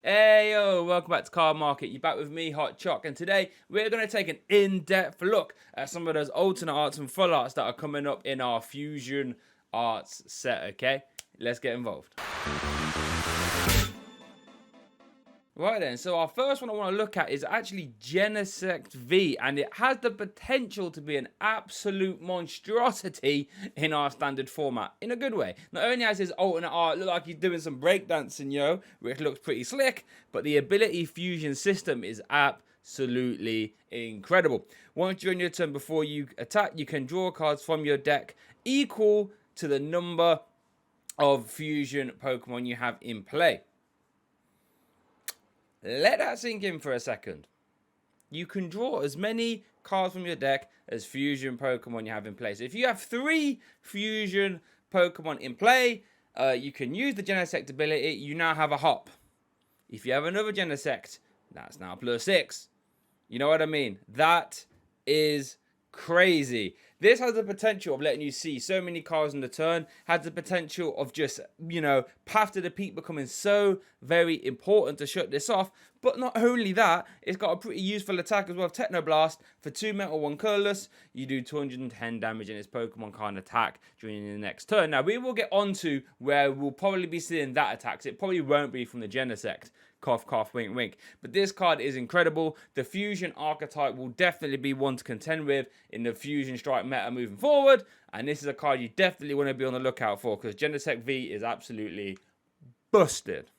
Hey yo, welcome back to Cardmarket. You're back with me, Hot Choc, and today we're going to take an in-depth look at some of those alternate arts and full arts that are coming up in our fusion arts set, okay? Let's get involved. Right then, so our first one I want to look at is actually Genesect V, and it has the potential to be an absolute monstrosity in our standard format, in a good way. Not only has his alternate art look like he's doing some breakdancing, which looks pretty slick, but the ability fusion system is absolutely incredible. Once you're in your turn before you attack, you can draw cards from your deck equal to the number of fusion Pokemon you have in play. Let that sink in for a second. You can draw as many cards from your deck as fusion Pokemon you have in play. So if you have 3 fusion Pokemon in play, you can use the Genesect ability. You now have a hop. If you have another Genesect, that's now +6. You know what I mean? That is crazy. This has the potential of letting you see so many cards in the turn, has the potential of just, Path to the Peak becoming so very important to shut this off. But not only that, it's got a pretty useful attack as well. Techno Blast for 2 metal, 1 colorless. You do 210 damage in its Pokemon can't attack during the next turn. Now, we will get on to where we'll probably be seeing that attack. It probably won't be from the Genesect. Cough, cough, wink, wink. But this card is incredible. The fusion archetype will definitely be one to contend with in the fusion strike meta moving forward. And this is a card you definitely want to be on the lookout for, because Genesect V is absolutely busted.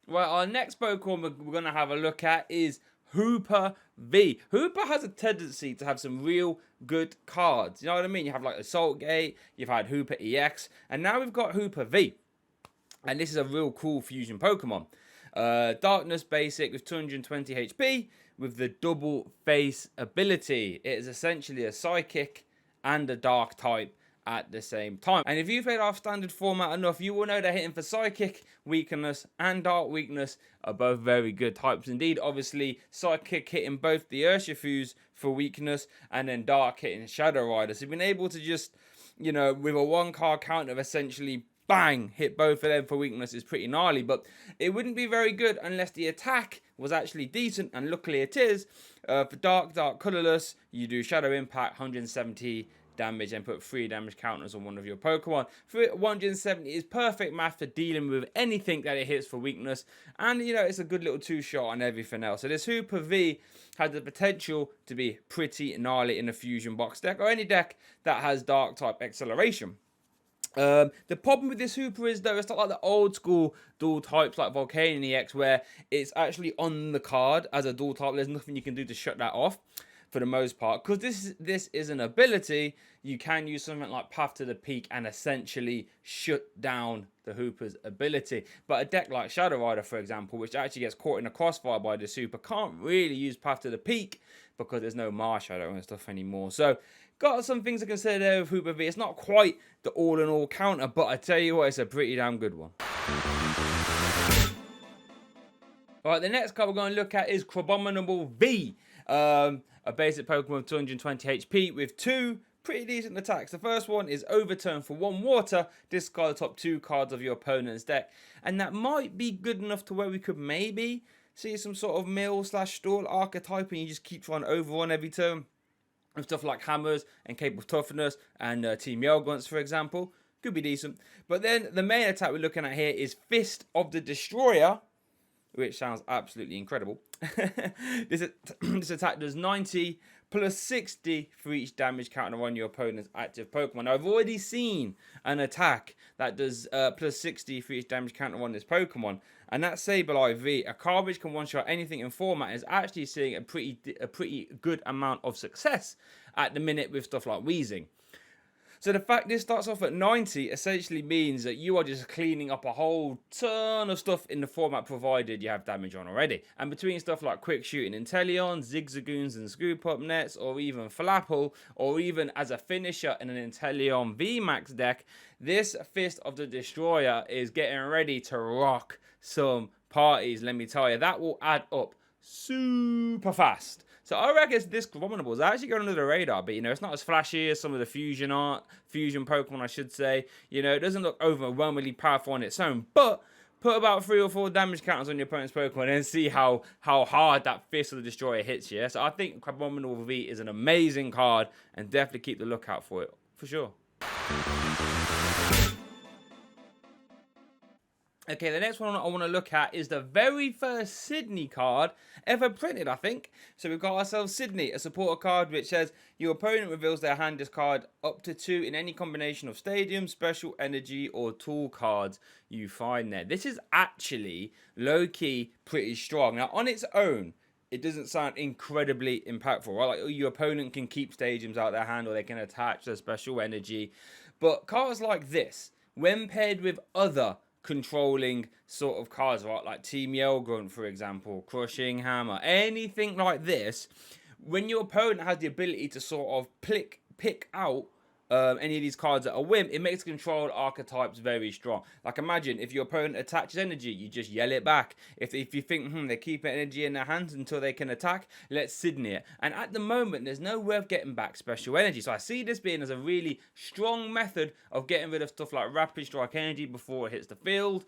Well, our next Pokemon we're going to have a look at is Hoopa V. Hoopa has a tendency to have some real good cards. You know what I mean? You have like Assault Gate, you've had Hoopa EX, and now we've got Hoopa V. And this is a real cool fusion Pokemon. Darkness basic with 220 HP with the double face ability. It is essentially a psychic and a dark type at the same time. And if you've played our standard format enough, you will know that hitting for psychic weakness and dark weakness are both very good types indeed. Obviously, psychic hitting both the Urshifus for weakness and then dark hitting Shadow Rider. So being able to just, with a 1-card counter essentially bang, hit both of them for weakness is pretty gnarly, but it wouldn't be very good unless the attack was actually decent, and luckily it is. For dark colorless, you do Shadow Impact, 170 damage, and put 3 damage counters on one of your Pokemon. For 170 is perfect math for dealing with anything that it hits for weakness, and it's a good little 2-shot on everything else. So this Hoopa V has the potential to be pretty gnarly in a fusion box deck, or any deck that has dark type acceleration. The problem with this Hoopa is, though, it's not like the old school dual types like Volcanion EX, where it's actually on the card as a dual type. There's nothing you can do to shut that off for the most part. Because this is an ability, you can use something like Path to the Peak and essentially shut down the Hoopa's ability. But a deck like Shadow Rider, for example, which actually gets caught in a crossfire by this Hoopa, can't really use Path to the Peak because there's no Marshadow and stuff anymore. So got some things to consider there with Hoopa V. It's not quite the all-in-all counter, but I tell you what, it's a pretty damn good one. Alright, the next card we're going to look at is abominable V. A basic Pokemon with 220 HP with 2 pretty decent attacks. The first one is Overturn for 1 water. Discard the top 2 cards of your opponent's deck. And that might be good enough to where we could maybe see some sort of mill/stall archetype, and you just keep trying to overrun every turn with stuff like Hammers and Capable Toughness and Team Yelguns, for example. Could be decent. But then the main attack we're looking at here is Fist of the Destroyer, which sounds absolutely incredible. This attack does 90 plus 60 for each damage counter on your opponent's active Pokemon. Now, I've already seen an attack that does plus 60 for each damage counter on this Pokemon, and that's Sableye V. A card which can one-shot anything in format is actually seeing a pretty good amount of success at the minute with stuff like Weezing. So the fact this starts off at 90 essentially means that you are just cleaning up a whole ton of stuff in the format, provided you have damage on already. And between stuff like Quick Shooting Inteleon, Zigzagoons and Scoop Up Nets, or even Flapple, or even as a finisher in an Inteleon VMAX deck, this Fist of the Destroyer is getting ready to rock some parties, let me tell you. That will add up super fast. So I reckon this abominable is actually going under the radar, but it's not as flashy as some of the fusion Pokemon, I should say. It doesn't look overwhelmingly powerful on its own, but put about 3 or 4 damage counters on your opponent's Pokemon and see how hard that Fist of the Destroyer hits you. So I think Abominable V is an amazing card, and definitely keep the lookout for it, for sure. Okay, the next one I want to look at is the very first Sydney card ever printed, I think. So we've got ourselves Sydney, a supporter card which says your opponent reveals their hand discard up to 2 in any combination of stadium, special energy, or tool cards you find there. This is actually low-key pretty strong. Now, on its own, it doesn't sound incredibly impactful, right? Like your opponent can keep stadiums out their hand, or they can attach their special energy. But cards like this, when paired with other controlling sort of cards, right, like Team Yell Grunt, for example, Crushing Hammer, anything like this, when your opponent has the ability to sort of pick out any of these cards at a whim, it makes controlled archetypes very strong. Like imagine if your opponent attaches energy, you just yell it back. If you think they're keeping energy in their hands until they can attack, let's Sydney it. And at the moment, there's no way of getting back special energy. So I see this being as a really strong method of getting rid of stuff like Rapid Strike energy before it hits the field,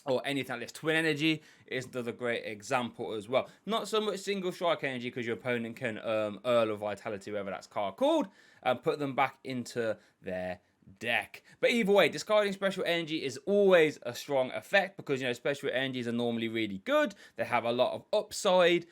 or anything like this. Twin energy is another great example as well. Not so much single strike energy, because your opponent can Earl of Vitality, whatever that's card called, and put them back into their deck. But either way, discarding special energy is always a strong effect, because special energies are normally really good. They have a lot of upside.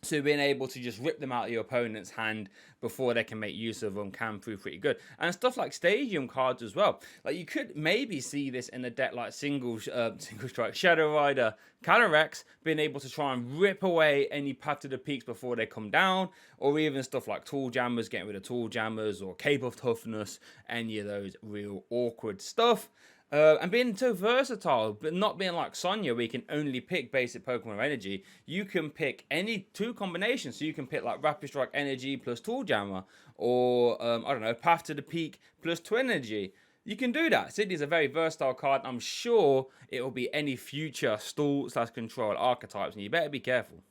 So being able to just rip them out of your opponent's hand before they can make use of them can prove pretty good. And stuff like stadium cards as well. Like you could maybe see this in a deck like single strike Shadow Rider Calyrex, being able to try and rip away any Path to the Peaks before they come down, or even stuff like Tool Jammers, getting rid of Tool Jammers, or Cape of Toughness, any of those real awkward stuff. And being so versatile, but not being like Sonya, where you can only pick basic Pokemon energy. You can pick any 2 combinations. So you can pick like Rapid Strike energy plus Tool Jammer, or I don't know, Path to the Peak plus Twin energy. You can do that. Sydney's a very versatile card. I'm sure it will be any future stall/control archetypes, and you better be careful.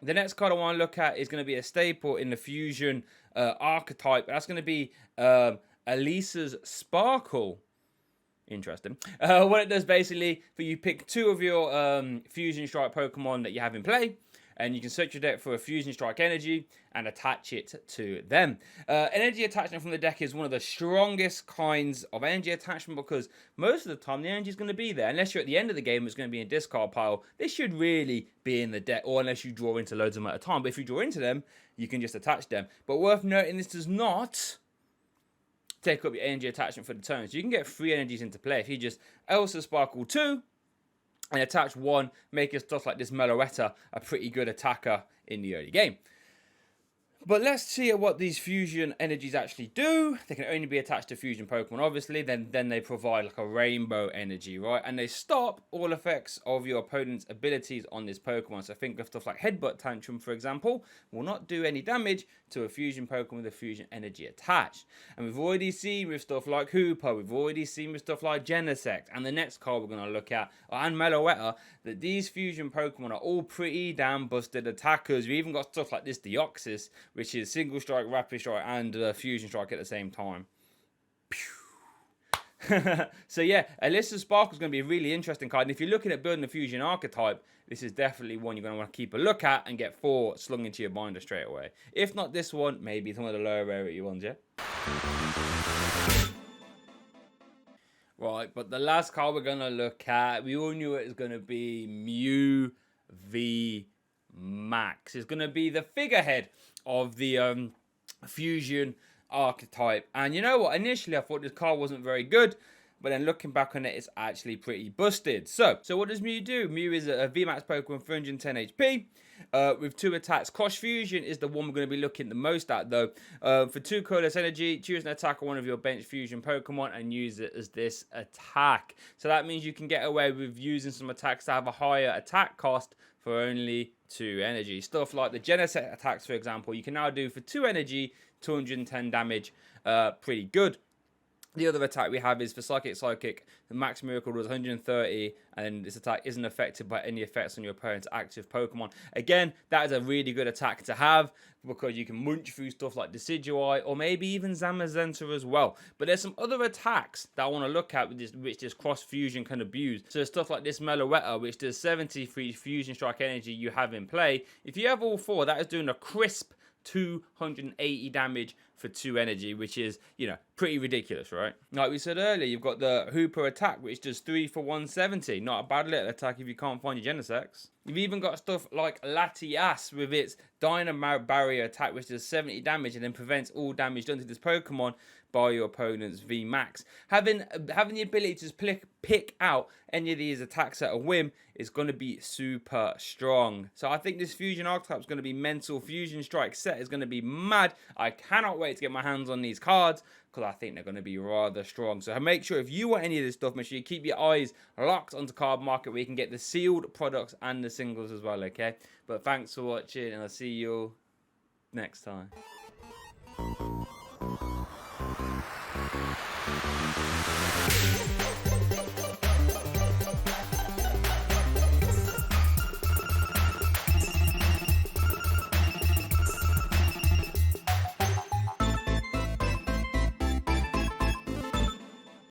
The next card I want to look at is going to be a staple in the fusion archetype. That's going to be Alyssa's Sparkle. Interesting. What it does basically, for you pick 2 of your Fusion Strike Pokemon that you have in play, and you can search your deck for a Fusion Strike energy and attach it to them. Energy attachment from the deck is one of the strongest kinds of energy attachment, because most of the time the energy is going to be there. Unless you're at the end of the game, it's going to be in a discard pile. This should really be in the deck, or unless you draw into loads of them at a time. But if you draw into them, you can just attach them. But worth noting, this does not take up your energy attachment for the turn. So you can get 3 energies into play. If you just Alyssa Sparkle 2 and attach 1, making stuff like this Meloetta a pretty good attacker in the early game. But let's see what these fusion energies actually do. They can only be attached to fusion Pokemon, obviously. Then they provide like a rainbow energy, right? And they stop all effects of your opponent's abilities on this Pokemon. So think of stuff like Headbutt Tantrum, for example, will not do any damage to a fusion Pokemon with a fusion energy attached. And we've already seen with stuff like Hoopa, we've already seen with stuff like Genesect, and the next card we're going to look at, and Meloetta, that these fusion Pokemon are all pretty damn busted attackers. We even got stuff like this Deoxys, which is single strike, rapid strike, and fusion strike at the same time. So yeah, Alyssa Spark is going to be a really interesting card. And if you're looking at building a fusion archetype, this is definitely one you're going to want to keep a look at and get 4 slung into your binder straight away. If not this one, maybe some of the lower rarity ones, yeah? Right, but the last card we're going to look at, we all knew it was going to be Mew V Max. It's going to be the figurehead of the fusion archetype. And you know what? Initially, I thought this card wasn't very good, but then looking back on it, it's actually pretty busted. So what does Mew do? Mew is a VMAX Pokemon, 310 HP, with 2 attacks. Cross Fusion is the one we're going to be looking the most at, though. For 2 colorless energy, choose an attack on one of your bench fusion Pokemon and use it as this attack. So that means you can get away with using some attacks that have a higher attack cost for only 2 energy. Stuff like the Genesect attacks, for example, you can now do for 2 energy, 210 damage. Pretty good. The other attack we have is for Psychic. The max miracle was 130, and this attack isn't affected by any effects on your opponent's active Pokemon. Again, that is a really good attack to have because you can munch through stuff like Decidueye or maybe even Zamazenta as well. But there's some other attacks that I want to look at with this, which this cross fusion can abuse. So stuff like this Meloetta, which does 73 fusion strike energy you have in play. If you have all 4, that is doing a crisp 280 damage for 2 energy, which is, you know, pretty ridiculous, right? Like we said earlier, you've got the Hoopa attack, which does 3 for 170. Not a bad little attack if you can't find your Genesects. You've even got stuff like Latias with its Dynamo Barrier attack, which does 70 damage and then prevents all damage done to this Pokemon by your opponent's V Max. Having the ability to just pick out any of these attacks at a whim is going to be super strong. So I think this Fusion Archetype is going to be mental. Fusion Strike set is going to be mad. I cannot wait to get my hands on these cards because I think they're going to be rather strong. So make sure if you want any of this stuff, make sure you keep your eyes locked onto Cardmarket where you can get the sealed products and the singles as well, okay? But thanks for watching and I'll see you all next time.